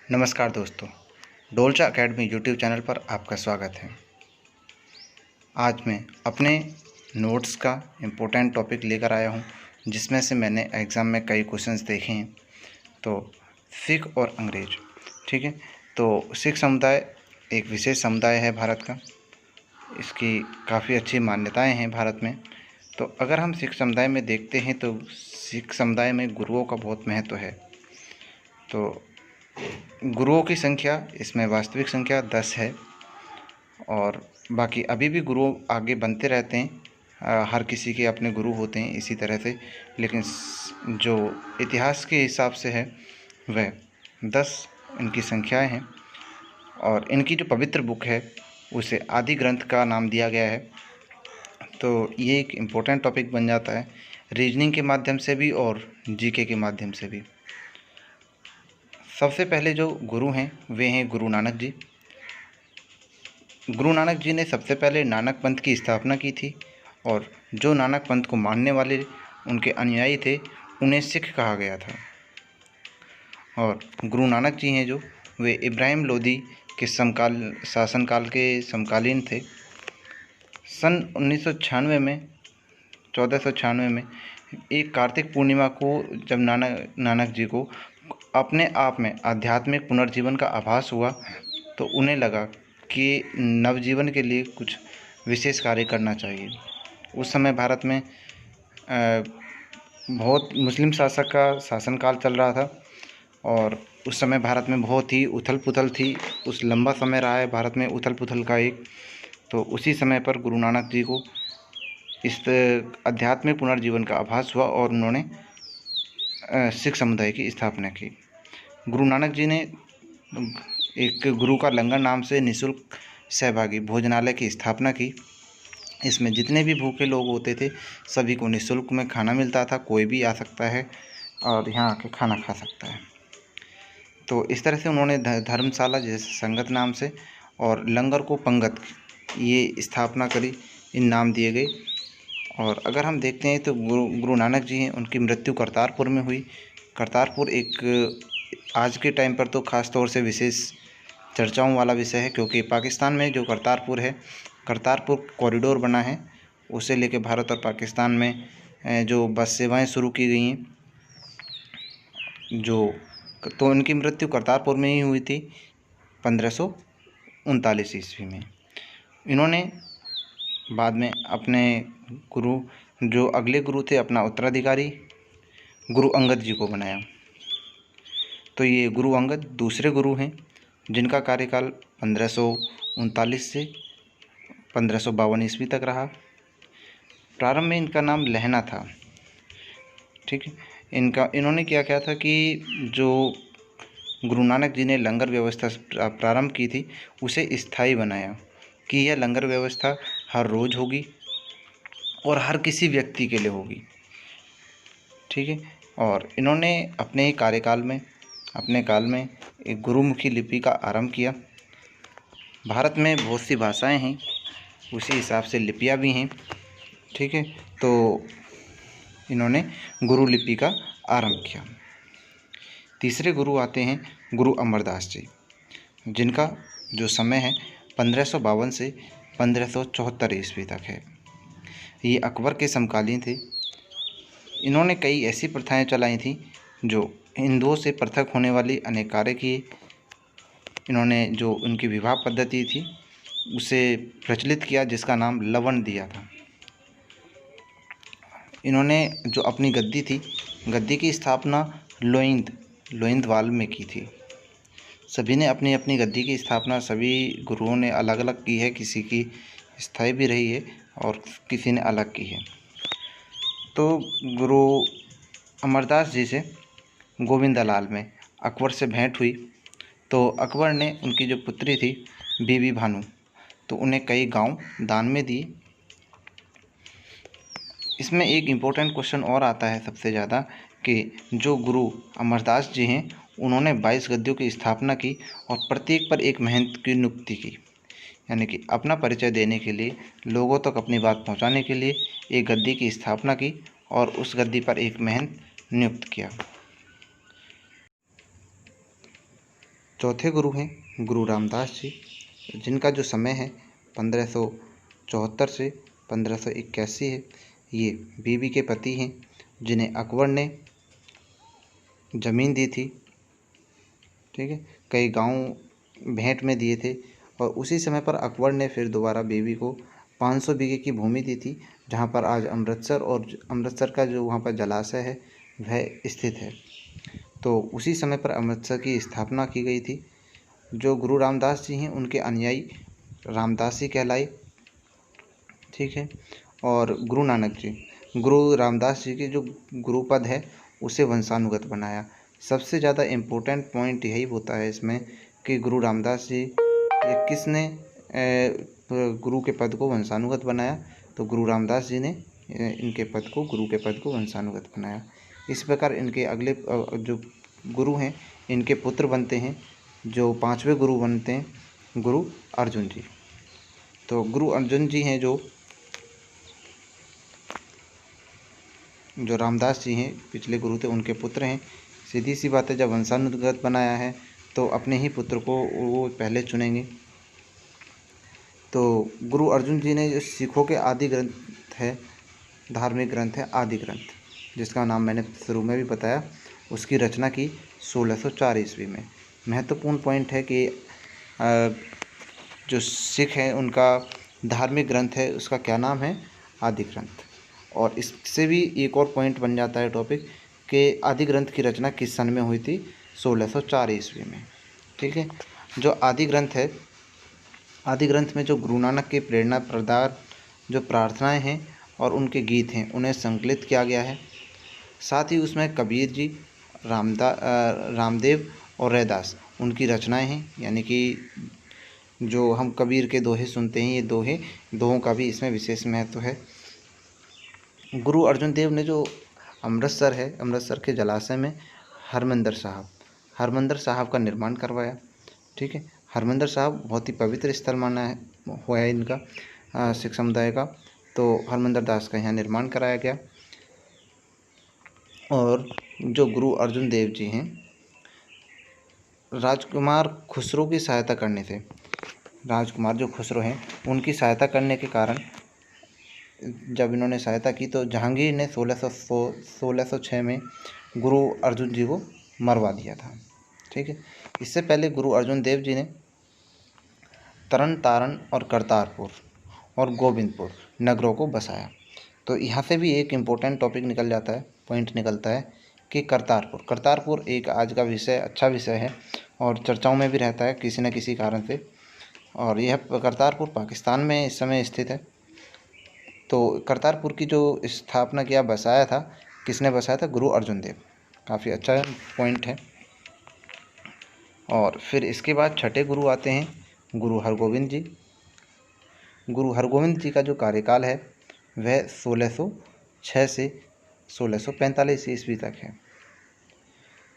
नमस्कार दोस्तों, डोलचा academy YouTube channel पर आपका स्वागत है। आज मैं अपने नोट्स का इम्पोर्टेंट टॉपिक लेकर आया हूं, जिसमें से मैंने एग्ज़ाम में कई क्वेश्चंस देखे हैं। तो सिख और अंग्रेज, ठीक है। तो सिख समुदाय एक विशेष समुदाय है भारत का। इसकी काफ़ी अच्छी मान्यताएं हैं भारत में। तो अगर हम सिख समुदाय में देखते हैं तो सिख समुदाय में गुरुओं का बहुत महत्व है। तो गुरुओं की संख्या इसमें वास्तविक संख्या 10 है और बाकी अभी भी गुरु आगे बनते रहते हैं। हर किसी के अपने गुरु होते हैं इसी तरह से, लेकिन जो इतिहास के हिसाब से है वह 10 इनकी संख्याएं हैं। और इनकी जो पवित्र बुक है उसे आदि ग्रंथ का नाम दिया गया है। तो ये एक इम्पोर्टेंट टॉपिक बन जाता है रीजनिंग के माध्यम से भी और जीके के माध्यम से भी। सबसे पहले जो गुरु हैं वे हैं गुरु नानक जी। गुरु नानक जी ने सबसे पहले नानक पंथ की स्थापना की थी और जो नानक पंथ को मानने वाले उनके अनुयायी थे उन्हें सिख कहा गया था। और गुरु नानक जी हैं जो वे इब्राहिम लोदी के शासनकाल के समकालीन थे। सन 1996 में 1496 में एक कार्तिक पूर्णिमा को जब नानक जी को अपने आप में आध्यात्मिक पुनर्जीवन का आभास हुआ तो उन्हें लगा कि नवजीवन के लिए कुछ विशेष कार्य करना चाहिए। उस समय भारत में बहुत मुस्लिम शासक का शासनकाल चल रहा था और उस समय भारत में बहुत ही उथल पुथल थी। उस लंबा समय रहा है भारत में उथल पुथल का एक। तो उसी समय पर गुरु नानक जी को इस आध्यात्मिक पुनर्जीवन का आभास हुआ और उन्होंने सिख समुदाय की स्थापना की। गुरु नानक जी ने एक गुरु का लंगर नाम से निःशुल्क सहभागी भोजनालय की स्थापना की। इसमें जितने भी भूखे लोग होते थे सभी को निःशुल्क में खाना मिलता था। कोई भी आ सकता है और यहाँ आके खाना खा सकता है। तो इस तरह से उन्होंने धर्मशाला जैसे संगत नाम से और लंगर को पंगत ये स्थापना करी, इन नाम दिए गए। और अगर हम देखते हैं तो गुरु नानक जी हैं उनकी मृत्यु करतारपुर में हुई। करतारपुर एक आज के टाइम पर तो ख़ास तौर से विशेष चर्चाओं वाला विषय है, क्योंकि पाकिस्तान में जो करतारपुर है, करतारपुर कॉरिडोर बना है, उसे लेके भारत और पाकिस्तान में जो बस सेवाएं शुरू की गई हैं तो उनकी मृत्यु करतारपुर में ही हुई थी 1539 ईस्वी में। इन्होंने बाद में अपने गुरु जो अगले गुरु थे अपना उत्तराधिकारी गुरु अंगद जी को बनाया। तो ये गुरु अंगद दूसरे गुरु हैं जिनका कार्यकाल 1539 से 1552 ईस्वी तक रहा। प्रारंभ में इनका नाम लहना था, ठीक है। इन्होंने क्या किया था कि जो गुरु नानक जी ने लंगर व्यवस्था प्रारंभ की थी उसे स्थायी बनाया कि यह लंगर व्यवस्था हर रोज़ होगी और हर किसी व्यक्ति के लिए होगी, ठीक है। और इन्होंने अपने काल में एक गुरुमुखी लिपि का आरंभ किया। भारत में बहुत सी भाषाएं हैं, उसी हिसाब से लिपियाँ भी हैं, ठीक है। तो इन्होंने गुरु लिपि का आरंभ किया। तीसरे गुरु आते हैं गुरु अमरदास जी, जिनका जो समय है 1552 से 1574 ईस्वी तक है। ये अकबर के समकालीन थे। इन्होंने कई ऐसी प्रथाएं चलाई थी जो हिंदुओं से पृथक होने वाली अनेक कार्य किए। इन्होंने जो उनकी विवाह पद्धति थी उसे प्रचलित किया, जिसका नाम लवण दिया था। इन्होंने जो अपनी गद्दी थी, गद्दी की स्थापना लोहिंदवाल में की थी। सभी ने अपनी अपनी गद्दी की स्थापना सभी गुरुओं ने अलग अलग की है, किसी की स्थायी भी रही है और किसी ने अलग की है। तो गुरु अमरदास जी से गोविंदलाल में अकबर से भेंट हुई। तो अकबर ने उनकी जो पुत्री थी बीबी भानु, तो उन्हें कई गांव दान में दिए। इसमें एक इम्पोर्टेंट क्वेश्चन और आता है सबसे ज़्यादा कि जो गुरु अमरदास जी हैं उन्होंने 22 गद्दियों की स्थापना की और प्रत्येक पर एक महंत की नियुक्ति की, यानी कि अपना परिचय देने के लिए, लोगों तक अपनी बात पहुंचाने के लिए एक गद्दी की स्थापना की और उस गद्दी पर एक महंत नियुक्त किया। चौथे गुरु हैं गुरु रामदास जी, जिनका जो समय है 1574 से 1581 है। ये बीबी के पति हैं, जिन्हें अकबर ने ज़मीन दी थी, ठीक है, कई गांव भेंट में दिए थे। और उसी समय पर अकबर ने फिर दोबारा बीबी को 500 बीघे की भूमि दी थी, जहां पर आज अमृतसर और अमृतसर का जो वहां पर जलाशय है वह स्थित है। तो उसी समय पर अमृतसर की स्थापना की गई थी। जो गुरु रामदास जी हैं उनके अनुयायी रामदासी कहलाए, ठीक है। और गुरु नानक जी, गुरु रामदास जी के जो गुरु पद है उसे वंशानुगत बनाया। सबसे ज़्यादा इम्पोर्टेंट पॉइंट यही होता है इसमें कि गुरु रामदास जी ये किसने गुरु के पद को वंशानुगत बनाया, तो गुरु रामदास जी ने इनके पद को, गुरु के पद को वंशानुगत बनाया। इस प्रकार इनके अगले जो गुरु हैं इनके पुत्र बनते हैं, जो 5वें गुरु बनते हैं गुरु अर्जुन जी। तो गुरु अर्जुन जी हैं जो रामदास जी हैं पिछले गुरु थे, उनके पुत्र हैं। सीधी सी बात है, जब वंशानुगत बनाया है तो अपने ही पुत्र को वो पहले चुनेंगे। तो गुरु अर्जुन जी ने जो सिखों के आदि ग्रंथ है, धार्मिक ग्रंथ है आदि ग्रंथ, जिसका नाम मैंने शुरू में भी बताया, उसकी रचना की 1604 ईस्वी में। महत्वपूर्ण पॉइंट है कि जो सिख हैं उनका धार्मिक ग्रंथ है उसका क्या नाम है, आदि ग्रंथ। और इससे भी एक और पॉइंट बन जाता है टॉपिक कि आदि ग्रंथ की रचना किस सन में हुई थी, 1604 ईस्वी में, ठीक है। जो आदि ग्रंथ है, आदि ग्रंथ में जो गुरु नानक के प्रेरणा प्रदान जो प्रार्थनाएं हैं और उनके गीत हैं उन्हें संकलित किया गया है। साथ ही उसमें कबीर जी, रामदेव और रैदास उनकी रचनाएं हैं, यानी कि जो हम कबीर के दोहे सुनते हैं, ये दोहों का भी इसमें विशेष महत्व है। गुरु अर्जुन देव ने जो अमृतसर है, अमृतसर के जलाशय में हरमंदिर साहब का निर्माण करवाया, ठीक है। हरमंदिर साहब बहुत ही पवित्र स्थल माना हुआ है इनका सिख समुदाय का। तो हरमंदिर दास का यहाँ निर्माण कराया गया। और जो गुरु अर्जुन देव जी हैं, राजकुमार खुसरो की सहायता करने से, राजकुमार जो खुसरो हैं उनकी सहायता करने के कारण जब इन्होंने सहायता की तो जहांगीर ने 1606 में गुरु अर्जुन जी को मरवा दिया था, ठीक है। इससे पहले गुरु अर्जुन देव जी ने तरन तारण और करतारपुर और गोविंदपुर नगरों को बसाया। तो यहाँ से भी एक इम्पोर्टेंट टॉपिक निकल जाता है, पॉइंट निकलता है कि करतारपुर एक आज का विषय, अच्छा विषय है और चर्चाओं में भी रहता है किसी न किसी कारण से। और यह करतारपुर पाकिस्तान में इस समय स्थित है। तो करतारपुर की जो स्थापना किया, बसाया था, किसने बसाया था, गुरु अर्जुन देव। काफ़ी अच्छा पॉइंट है। और फिर इसके बाद छठे गुरु आते हैं गुरु हरगोविंद जी। गुरु हरगोविंद जी का जो कार्यकाल है वह 1606 से 1645 ईस्वी तक है।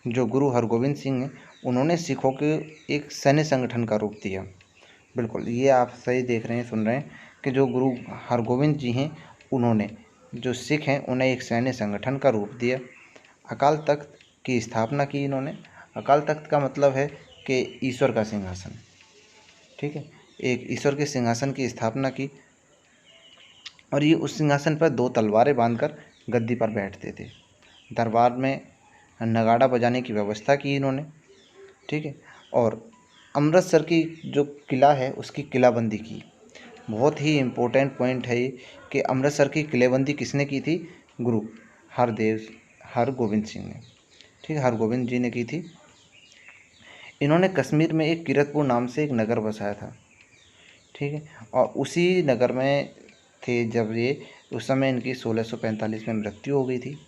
जो गुरु हरगोविंद सिंह हैं उन्होंने सिखों के एक सैन्य संगठन का रूप दिया। बिल्कुल, ये आप सही देख रहे हैं, सुन रहे हैं कि जो गुरु हरगोविंद जी हैं उन्होंने जो सिख हैं उन्हें एक सैन्य संगठन का रूप दिया। अकाल तख्त की स्थापना की इन्होंने। अकाल तख्त का मतलब है कि ईश्वर का सिंहासन, ठीक है। एक ईश्वर के सिंहासन की स्थापना की और ये उस सिंहासन पर 2 तलवारें बांधकर गद्दी पर बैठते थे। दरबार में नगाड़ा बजाने की व्यवस्था की इन्होंने, ठीक है। और अमृतसर की जो किला है उसकी किलाबंदी की। बहुत ही इम्पोर्टेंट पॉइंट है ये कि अमृतसर की किलेबंदी किसने की थी, गुरु हरगोविंद सिंह ने, ठीक है, हरगोविंद जी ने की थी। इन्होंने कश्मीर में एक किरतपुर नाम से एक नगर बसाया था, ठीक है। और उसी नगर में थे जब ये, उस समय इनकी 1645 में मृत्यु हो गई थी।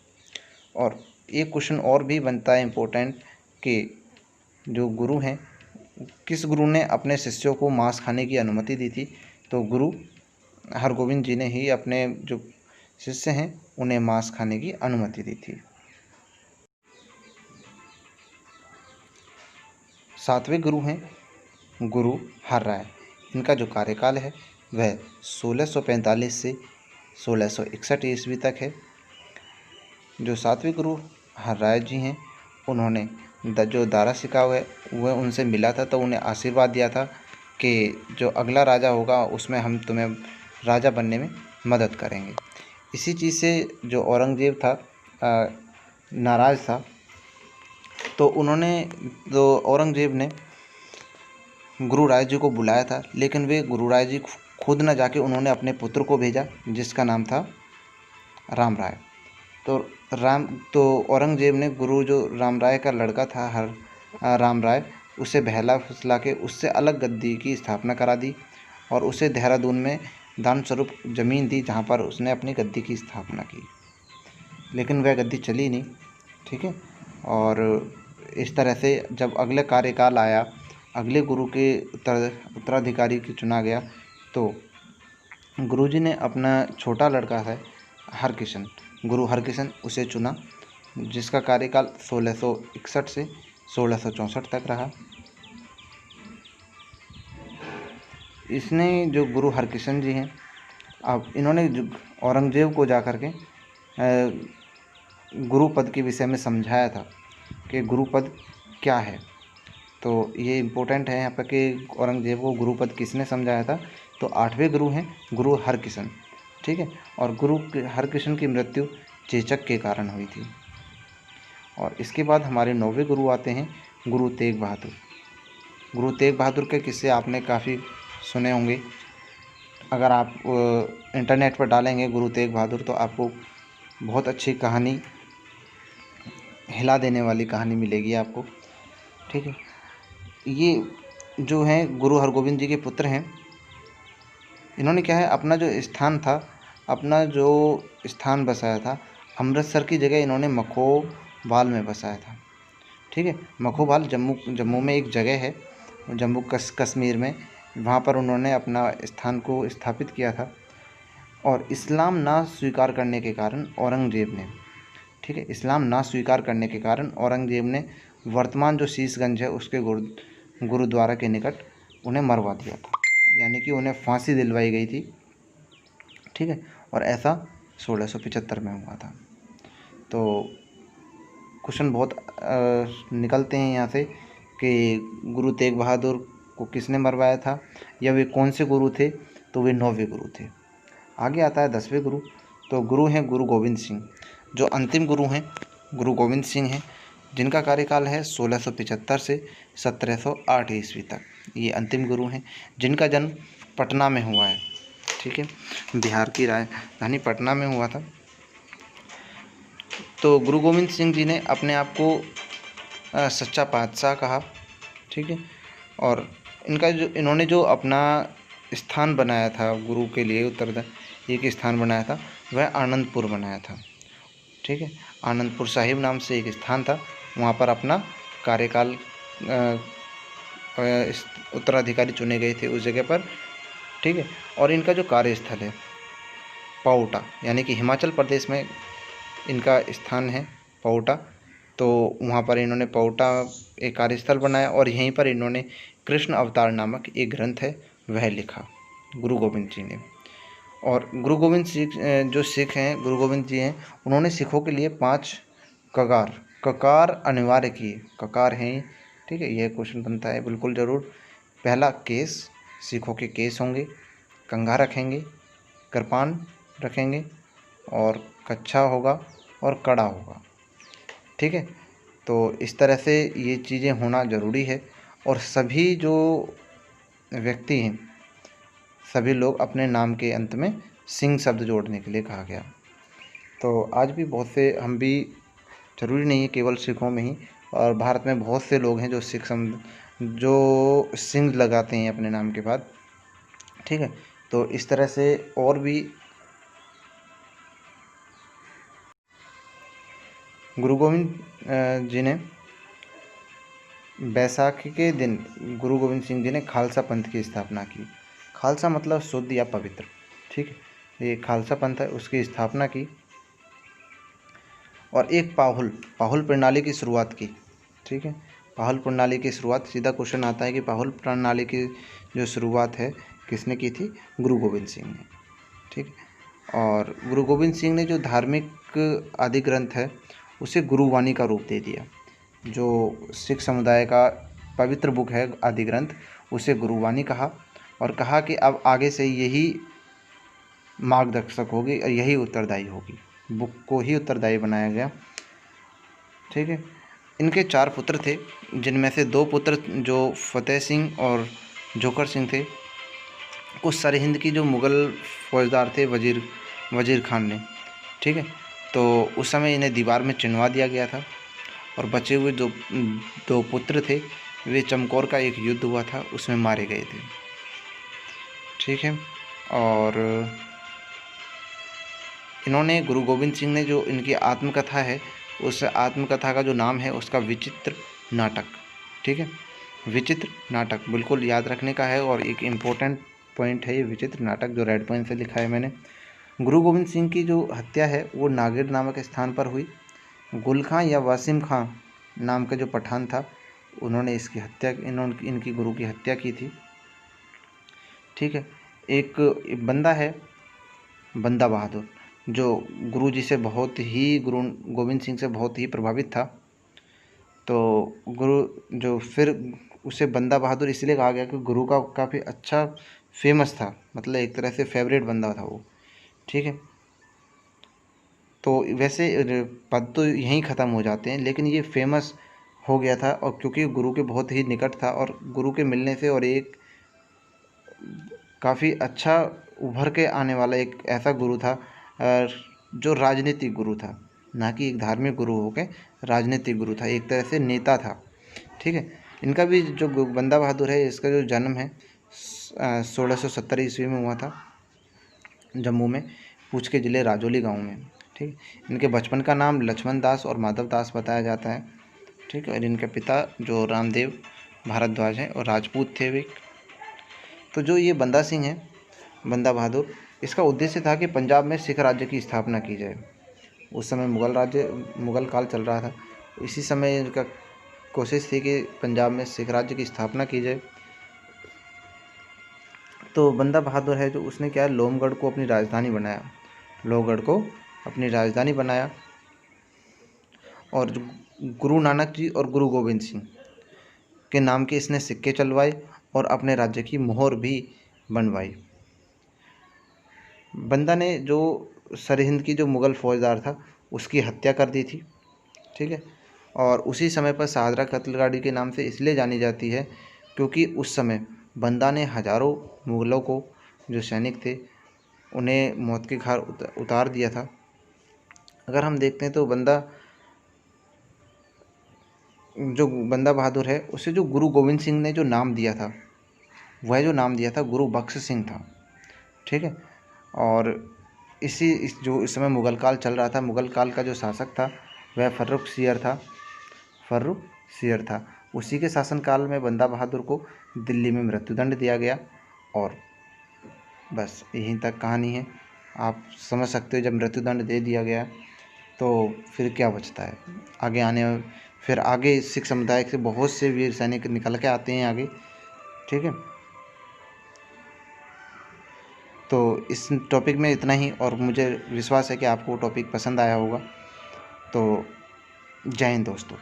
और एक क्वेश्चन और भी बनता है इम्पोर्टेंट कि जो गुरु हैं, किस गुरु ने अपने शिष्यों को मांस खाने की अनुमति दी थी, तो गुरु हरगोविंद जी ने ही अपने जो शिष्य हैं उन्हें मांस खाने की अनुमति दी थी। 7वें गुरु हैं गुरु हरराय। इनका जो कार्यकाल है वह 1645 से 1661 ईस्वी तक है। जो 7वें गुरु हरराय जी हैं उन्होंने जो दारा शिकाव है वह उनसे मिला था, तो उन्हें आशीर्वाद दिया था कि जो अगला राजा होगा उसमें हम तुम्हें राजा बनने में मदद करेंगे। इसी चीज़ से जो औरंगज़ेब था नाराज़ था, तो औरंगज़ेब ने गुरु राय जी को बुलाया था, लेकिन वे गुरु राय जी खुद न जाके उन्होंने अपने पुत्र को भेजा जिसका नाम था राम राय। तो औरंगज़ेब ने गुरु जो राम राय का लड़का था राम राय, उसे बहला फुसला के उससे अलग गद्दी की स्थापना करा दी और उसे देहरादून में दान स्वरूप ज़मीन दी, जहाँ पर उसने अपनी गद्दी की स्थापना की। लेकिन वह गद्दी चली नहीं, ठीक है। और इस तरह से जब अगले कार्यकाल आया, अगले गुरु के उत्तराधिकारी की चुना गया, तो गुरुजी ने अपना छोटा लड़का है हरकिशन, गुरु हरकिशन, उसे चुना, जिसका कार्यकाल 1661 से 1664 तक रहा। इसने जो गुरु हरकिशन जी हैं, अब इन्होंने औरंगज़ेब को जा कर के गुरु पद के विषय में समझाया था कि गुरु पद क्या है। तो ये इम्पोर्टेंट है यहाँ पर कि औरंगज़ेब को गुरु पद किसने समझाया था। तो 8वें गुरु हैं गुरु हरकिशन, ठीक है। और गुरु हरकिशन की मृत्यु चेचक के कारण हुई थी। और इसके बाद हमारे 9वें गुरु आते हैं गुरु तेग बहादुर। गुरु तेग बहादुर के किस्से आपने काफ़ी सुने होंगे। अगर आप इंटरनेट पर डालेंगे गुरु तेग बहादुर, तो आपको बहुत अच्छी कहानी, हिला देने वाली कहानी मिलेगी आपको, ठीक है। ये जो हैं गुरु हरगोविंद जी के पुत्र हैं। इन्होंने क्या है, अपना जो स्थान बसाया था अमृतसर की जगह इन्होंने मखोबाल में बसाया था, ठीक है। मखोबाल जम्मू में एक जगह है, जम्मू कश्मीर में, वहाँ पर उन्होंने अपना स्थान को स्थापित किया था। और इस्लाम ना स्वीकार करने के कारण औरंगज़ेब ने, ठीक है, इस्लाम ना स्वीकार करने के कारण औरंगज़ेब ने वर्तमान जो शीशगंज है उसके गुरुद्वारा के निकट उन्हें मरवा दिया था, यानी कि उन्हें फांसी दिलवाई गई थी, ठीक है। और ऐसा 1675 में हुआ था। तो क्वेश्चन बहुत निकलते हैं यहाँ से कि गुरु तेग बहादुर को किसने मरवाया था या वे कौन से गुरु थे। तो वे 9वें गुरु थे। आगे आता है 10वें गुरु। तो गुरु हैं गुरु गोविंद सिंह। जो अंतिम गुरु हैं गुरु गोविंद सिंह हैं, जिनका कार्यकाल है 1675 से 1708 ईस्वी तक। ये अंतिम गुरु हैं, जिनका जन्म पटना में हुआ है, ठीक है, बिहार की राजधानी पटना में हुआ था। तो गुरु गोविंद सिंह जी ने अपने आप को सच्चा पातशाह कहा, ठीक है। और इन्होंने जो अपना स्थान बनाया था गुरु के लिए, एक स्थान बनाया था, वह आनंदपुर बनाया था, ठीक है। आनंदपुर साहिब नाम से एक स्थान था, वहाँ पर अपना कार्यकाल उत्तराधिकारी चुने गए थे उस जगह पर, ठीक है। और इनका जो कार्यस्थल है पाओटा, यानी कि हिमाचल प्रदेश में इनका स्थान है पाओटा। तो वहाँ पर इन्होंने पाओटा एक कार्यस्थल बनाया और यहीं पर इन्होंने कृष्ण अवतार नामक एक ग्रंथ है वह लिखा गुरु गोविंद जी ने। और गुरु गोविंद सिंह जो सिख हैं, गुरु गोविंद जी हैं, उन्होंने सिखों के लिए 5 ककार अनिवार्य किए। ककार हैं, ठीक है, यह क्वेश्चन बनता है बिल्कुल ज़रूर। पहला केस, सिखों के केस होंगे, कंघा रखेंगे, कृपान रखेंगे, और कच्छा होगा और कड़ा होगा, ठीक है। तो इस तरह से ये चीज़ें होना ज़रूरी है। और सभी जो व्यक्ति हैं, सभी लोग अपने नाम के अंत में सिंह शब्द जोड़ने के लिए कहा गया। तो आज भी बहुत से, हम भी, ज़रूरी नहीं है केवल सिखों में ही, और भारत में बहुत से लोग हैं जो जो सिंह लगाते हैं अपने नाम के बाद, ठीक है। तो इस तरह से और भी गुरु गोविंद जी ने बैसाखी के दिन गुरु गोविंद सिंह जी ने खालसा पंथ की स्थापना की। खालसा मतलब शुद्ध या पवित्र, ठीक है। ये खालसा पंथ है, उसकी स्थापना की। और एक पाहुल प्रणाली की शुरुआत की, ठीक है। पाहुल प्रणाली की शुरुआत, सीधा क्वेश्चन आता है कि पाहुल प्रणाली की जो शुरुआत है किसने की थी? गुरु गोविंद सिंह ने, ठीक है। और गुरु गोविंद सिंह ने जो धार्मिक आदि ग्रंथ है उसे गुरुवाणी का रूप दे दिया। जो सिख समुदाय का पवित्र बुक है आदि ग्रंथ, उसे गुरुवाणी कहा और कहा कि अब आगे से यही मार्गदर्शक होगी और यही उत्तरदायी होगी। बुक को ही उत्तरदायी बनाया गया। ठीक है। इनके 4 पुत्र थे, जिनमें से 2 पुत्र जो फतेह सिंह और जोकर सिंह थे, कुछ सरहिंद की जो मुग़ल फौजदार थे वजीर खान ने। ठीक है। तो उस समय इन्हें दीवार में चिनवा दिया गया था और बचे हुए जो 2 पुत्र थे, वे चमकौर का एक युद्ध हुआ था, उसमें मारे गए थे। ठीक है। और इन्होंने गुरु गोविंद सिंह ने जो इनकी आत्मकथा है, उस आत्मकथा का जो नाम है उसका विचित्र नाटक। ठीक है। विचित्र नाटक बिल्कुल याद रखने का है और एक इम्पोर्टेंट पॉइंट है ये विचित्र नाटक, जो रेड पॉइंट से लिखा है मैंने। गुरु गोविंद सिंह की जो हत्या है वो नागिर नामक स्थान पर हुई। गुल खां या वासिम खां नाम का जो पठान था, उन्होंने इनकी गुरु की हत्या की थी। ठीक है। एक बंदा है बंदा बहादुर, जो गुरु जी से बहुत ही गुरु गोविंद सिंह से बहुत ही प्रभावित था। तो गुरु जो फिर उसे बंदा बहादुर इसलिए कहा गया कि गुरु का काफ़ी अच्छा फेमस था, मतलब एक तरह से फेवरेट बंदा था वो। ठीक है। तो वैसे पद तो यहीं ख़त्म हो जाते हैं, लेकिन ये फेमस हो गया था और क्योंकि गुरु के बहुत ही निकट था और गुरु के मिलने से और एक काफ़ी अच्छा उभर के आने वाला एक ऐसा गुरु था जो राजनीतिक गुरु था, ना कि एक धार्मिक गुरु हो के राजनीतिक गुरु था, एक तरह से नेता था। ठीक है। इनका भी जो बंदा बहादुर है, इसका जो जन्म है 1670 ईस्वी में हुआ था, जम्मू में पूंछ के ज़िले राजौली गांव में। ठीक। इनके बचपन का नाम लक्ष्मण दास और माधव दास बताया जाता है। ठीक है। और इनके पिता जो रामदेव भारद्वाज हैं और राजपूत थे वे। तो जो ये बंदा सिंह है, बंदा बहादुर, इसका उद्देश्य था कि पंजाब में सिख राज्य की स्थापना की जाए। उस समय मुग़ल काल चल रहा था, इसी समय इनका कोशिश थी कि पंजाब में सिख राज्य की स्थापना की जाए। तो बंदा बहादुर है जो उसने क्या, लोहगढ़ को अपनी राजधानी बनाया, लोहगढ़ को अपनी राजधानी बनाया और गुरु नानक जी और गुरु गोविंद सिंह के नाम के इसने सिक्के चलवाए और अपने राज्य की मोहर भी बनवाई। बंदा ने जो सरहिंद की जो मुग़ल फौजदार था उसकी हत्या कर दी थी। ठीक है। और उसी समय पर शाहदरा कत्लगाड़ी के नाम से इसलिए जानी जाती है क्योंकि उस समय बंदा ने हज़ारों मुग़लों को, जो सैनिक थे, उन्हें मौत के घाट उतार दिया था। अगर हम देखते हैं तो बंदा बहादुर है, उसे जो गुरु गोविंद सिंह ने जो नाम दिया था, वह जो नाम दिया था गुरु बख्श सिंह था। ठीक है। और इस समय मुग़ल काल चल रहा था, मुग़ल काल का जो शासक था वह फर्रुख सियर था। उसी के शासनकाल में बंदा बहादुर को दिल्ली में मृत्युदंड दिया गया और बस यहीं तक कहानी है। आप समझ सकते हो, जब मृत्युदंड दे दिया गया तो फिर क्या बचता है। फिर आगे सिख समुदाय से बहुत से वीर सैनिक निकल के आते हैं आगे। ठीक है। तो इस टॉपिक में इतना ही, और मुझे विश्वास है कि आपको टॉपिक पसंद आया होगा। तो जय हिंद दोस्तों।